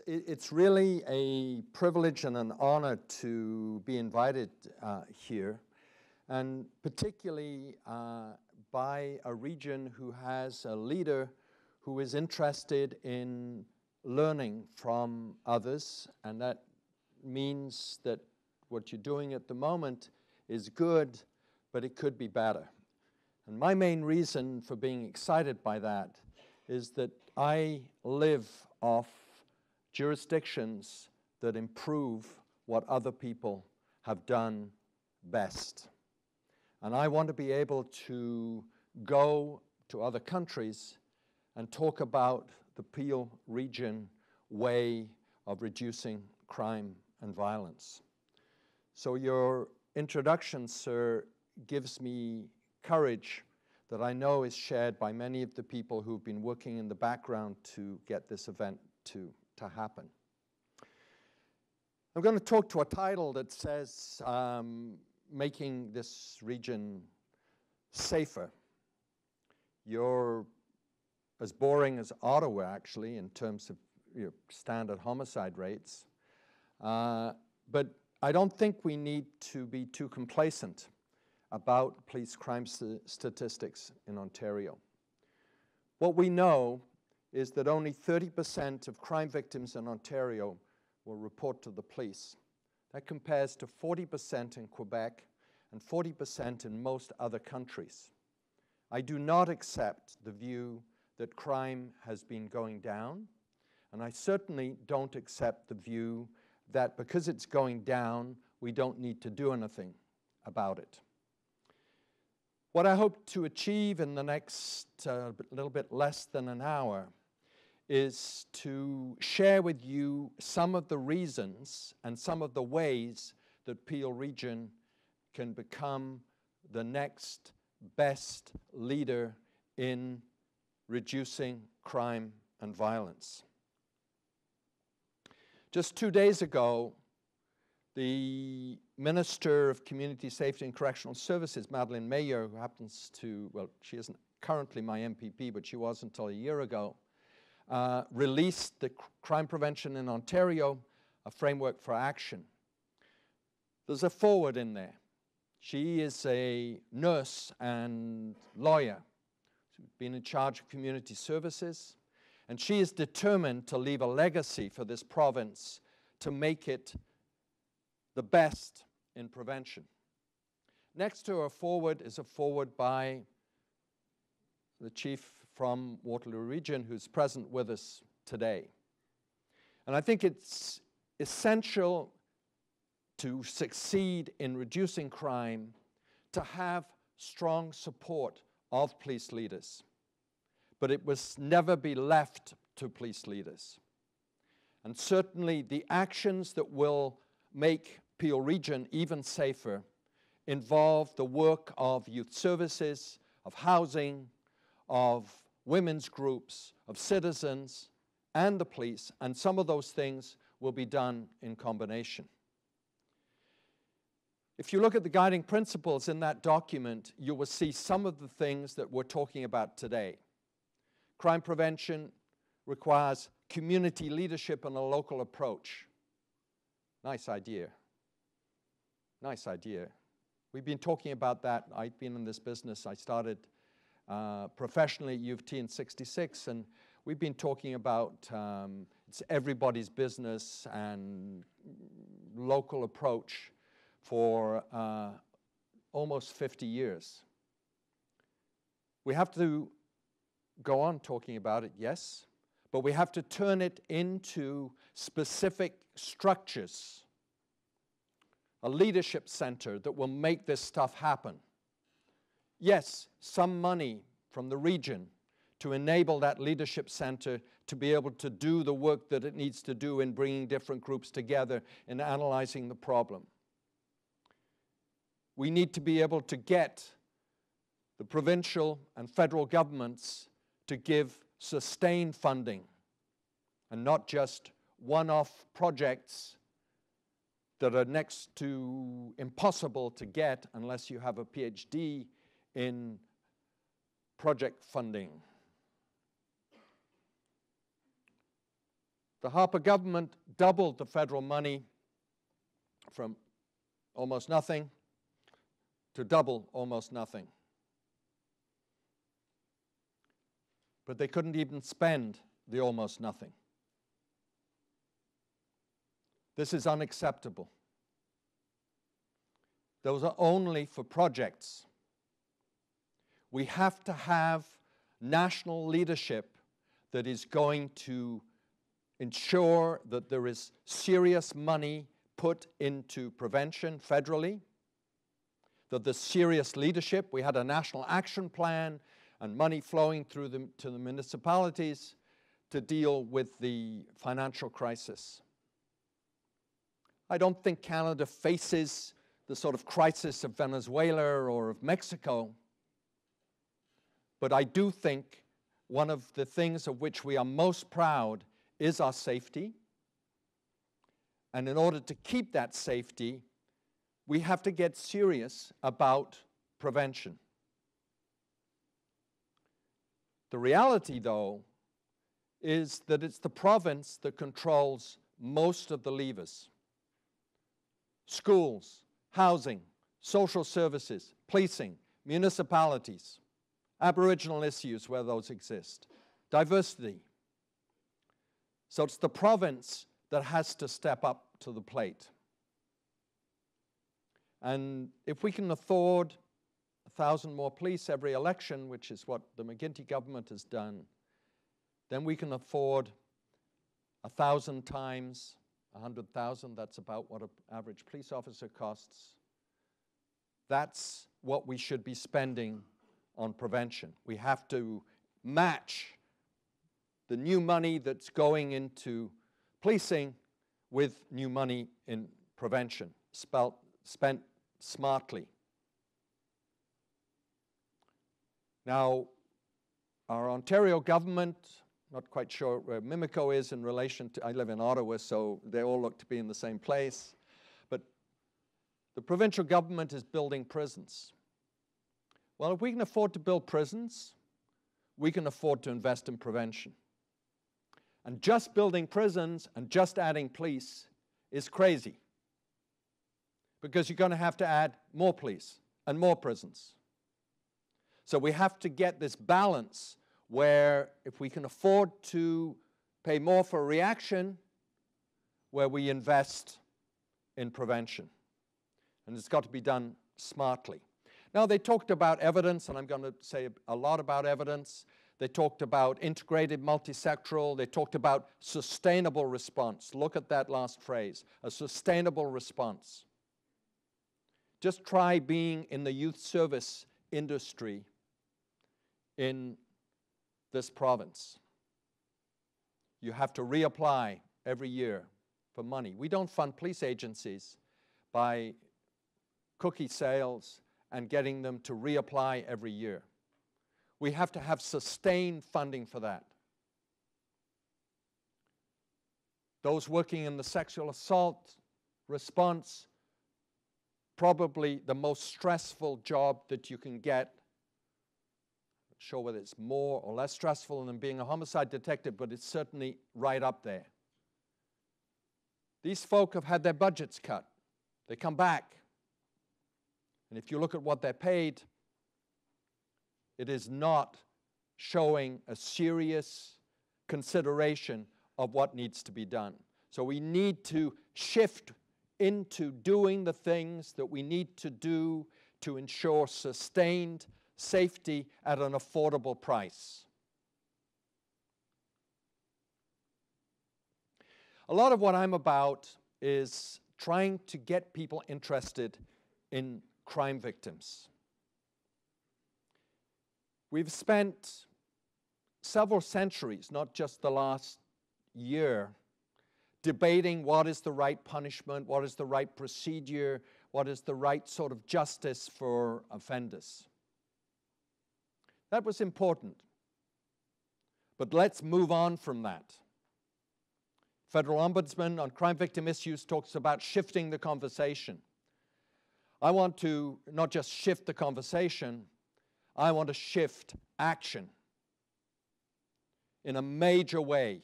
it's really a privilege and an honor to be invited here, and particularly by a region who has a leader who is interested in learning from others, and that means that what you're doing at the moment is good, but it could be better. And my main reason for being excited by that is that I live off jurisdictions that improve what other people have done best. And I want to be able to go to other countries and talk about the Peel region way of reducing crime and violence. So your introduction, sir, gives me courage that I know is shared by many of the people who've been working in the background to get this event to happen. I'm going to talk to a title that says making this region safer. You're as boring as Ottawa, actually, in terms of standard homicide rates. But I don't think we need to be too complacent about police crime statistics in Ontario. What we know is that only 30% of crime victims in Ontario will report to the police. That compares to 40% in Quebec and 40% in most other countries. I do not accept the view that crime has been going down, and I certainly don't accept the view that because it's going down, we don't need to do anything about it. What I hope to achieve in the next little bit less than an hour is to share with you some of the reasons and some of the ways that Peel Region can become the next best leader in reducing crime and violence. Just 2 days ago, the Minister of Community Safety and Correctional Services, Madeleine Mayer, who happens to, well, she isn't currently my MPP, but she was until a year ago, released the Crime Prevention in Ontario, a framework for action. There's a foreword in there. She is a nurse and lawyer. She's been in charge of community services, and she is determined to leave a legacy for this province to make it the best in prevention. Next to her foreword is a foreword by the chief from Waterloo Region, who's present with us today. And I think it's essential to succeed in reducing crime to have strong support of police leaders. But it must never be left to police leaders. And certainly the actions that will make Peel Region even safer involve the work of youth services, of housing, of women's groups, of citizens, and the police, and some of those things will be done in combination. If you look at the guiding principles in that document, you will see some of the things that we're talking about today. Crime prevention requires community leadership and a local approach. Nice idea. Nice idea. We've been talking about that. I've been in this business. I started professionally at U of T in '66, and we've been talking about it's everybody's business and local approach for almost 50 years. We have to go on talking about it, yes, but we have to turn it into specific structures, a leadership center that will make this stuff happen. Yes, some money from the region to enable that leadership center to be able to do the work that it needs to do in bringing different groups together and analyzing the problem. We need to be able to get the provincial and federal governments to give sustained funding and not just one-off projects that are next to impossible to get unless you have a PhD in project funding. The Harper government doubled the federal money from almost nothing to double almost nothing. But they couldn't even spend the almost nothing. This is unacceptable. Those are only for projects. We have to have national leadership that is going to ensure that there is serious money put into prevention federally, that there's serious leadership. We had a national action plan and money flowing through to the municipalities to deal with the financial crisis. I don't think Canada faces the sort of crisis of Venezuela or of Mexico, but I do think one of the things of which we are most proud is our safety. And in order to keep that safety, we have to get serious about prevention. The reality, though, is that it's the province that controls most of the levers. Schools, housing, social services, policing, municipalities, Aboriginal issues where those exist, diversity. So it's the province that has to step up to the plate. And if we can afford 1,000 more police every election, which is what the McGuinty government has done, then we can afford 1,000 times 100,000. That's about what an average police officer costs. That's what we should be spending on prevention. We have to match the new money that's going into policing with new money in prevention, spent smartly. Now, our Ontario government, not quite sure where Mimico is in relation to, I live in Ottawa, so they all look to be in the same place. But the provincial government is building prisons. Well, if we can afford to build prisons, we can afford to invest in prevention. And just building prisons and just adding police is crazy, because you're going to have to add more police and more prisons. So we have to get this balance where if we can afford to pay more for reaction, where we invest in prevention. And it's got to be done smartly. Now, they talked about evidence, and I'm going to say a lot about evidence. They talked about integrated, multisectoral. They talked about sustainable response. Look at that last phrase, a sustainable response. Just try being in the youth service industry in this province. You have to reapply every year for money. We don't fund police agencies by cookie sales and getting them to reapply every year. We have to have sustained funding for that. Those working in the sexual assault response, probably the most stressful job that you can get. I'm not sure whether it's more or less stressful than being a homicide detective, but it's certainly right up there. These folk have had their budgets cut. They come back. And if you look at what they're paid, it is not showing a serious consideration of what needs to be done. So we need to shift into doing the things that we need to do to ensure sustained safety at an affordable price. A lot of what I'm about is trying to get people interested in crime victims. We've spent several centuries, not just the last year, debating what is the right punishment, what is the right procedure, what is the right sort of justice for offenders. That was important. But let's move on from that. Federal Ombudsman on crime victim issues talks about shifting the conversation. I want to not just shift the conversation, I want to shift action in a major way.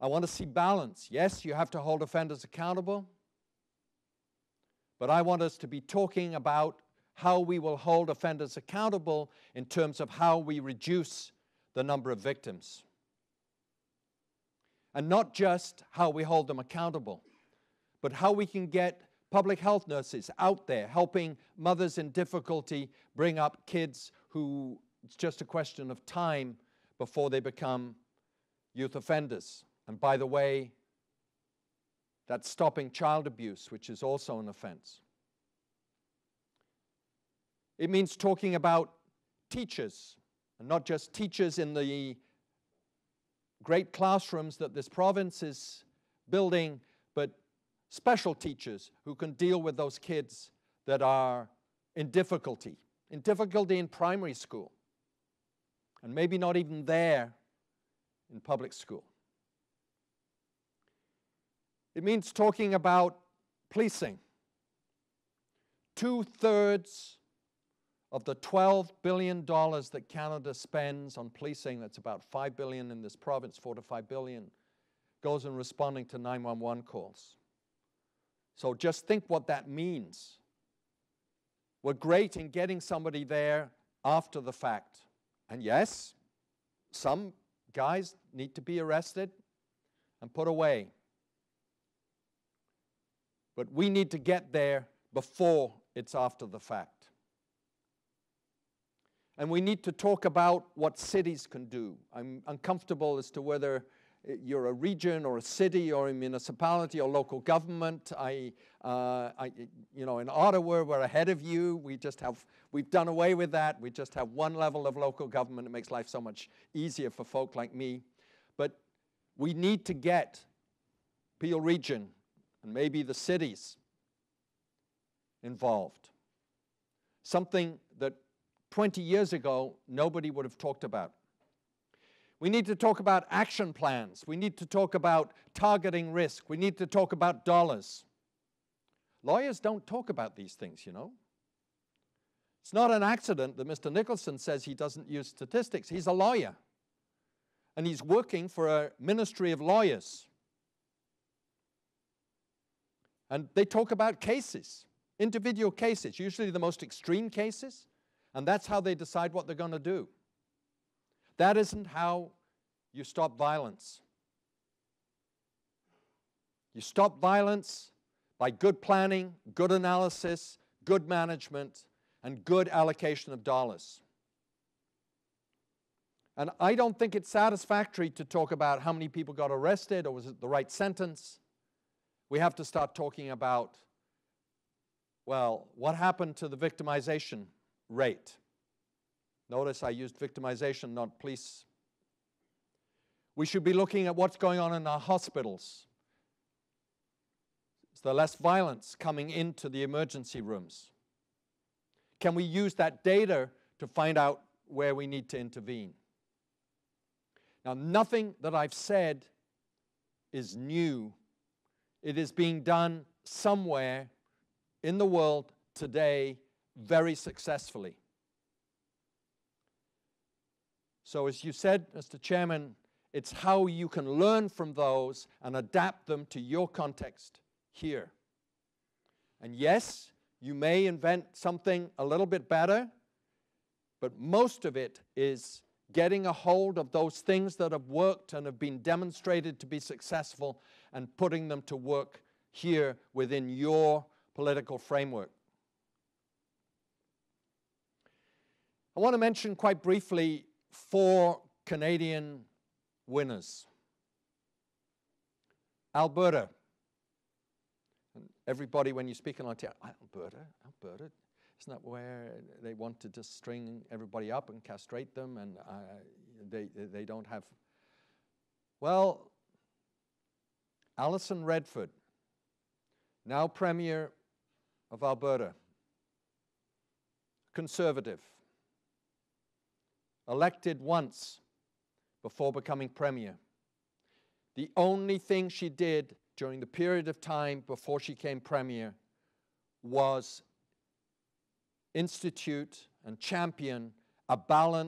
I want to see balance. Yes, you have to hold offenders accountable, but I want us to be talking about how we will hold offenders accountable in terms of how we reduce the number of victims. And not just how we hold them accountable, but how we can get public health nurses out there helping mothers in difficulty bring up kids who it's just a question of time before they become youth offenders. And by the way, that's stopping child abuse, which is also an offense. It means talking about teachers, and not just teachers in the great classrooms that this province is building, but special teachers who can deal with those kids that are in difficulty in primary school, and maybe not even there in public school. It means talking about policing. 2/3 of the $12 billion that Canada spends on policing, that's about $5 billion in this province, $4 to $5 billion, goes in responding to 911 calls. So just think what that means. We're great in getting somebody there after the fact. And yes, some guys need to be arrested and put away. But we need to get there before it's after the fact. And we need to talk about what cities can do. I'm uncomfortable as to whether you're a region or a city or a municipality or local government. In Ottawa, we're ahead of you. We've done away with that. We just have one level of local government. It makes life so much easier for folk like me. But we need to get Peel Region and maybe the cities involved. Something that 20 years ago, nobody would have talked about. We need to talk about action plans. We need to talk about targeting risk. We need to talk about dollars. Lawyers don't talk about these things, you know. It's not an accident that Mr. Nicholson says he doesn't use statistics. He's a lawyer. And he's working for a ministry of lawyers. And they talk about cases, individual cases, usually the most extreme cases. And that's how they decide what they're going to do. That isn't how you stop violence. You stop violence by good planning, good analysis, good management, and good allocation of dollars. And I don't think it's satisfactory to talk about how many people got arrested or was it the right sentence. We have to start talking about, well, what happened to the victimization rate? Notice I used victimization, not police. We should be looking at what's going on in our hospitals. Is there less violence coming into the emergency rooms? Can we use that data to find out where we need to intervene? Now, nothing that I've said is new. It is being done somewhere in the world today very successfully. So as you said, Mr. Chairman, it's how you can learn from those and adapt them to your context here. And yes, you may invent something a little bit better, but most of it is getting a hold of those things that have worked and have been demonstrated to be successful and putting them to work here within your political framework. I want to mention quite briefly 4 Canadian winners. Alberta. And everybody, when you speak in Ontario, Alberta, isn't that where they want to just string everybody up and castrate them and they don't have... Well, Alison Redford, now Premier of Alberta, Conservative, elected once before becoming Premier. The only thing she did during the period of time before she became Premier was institute and champion a balance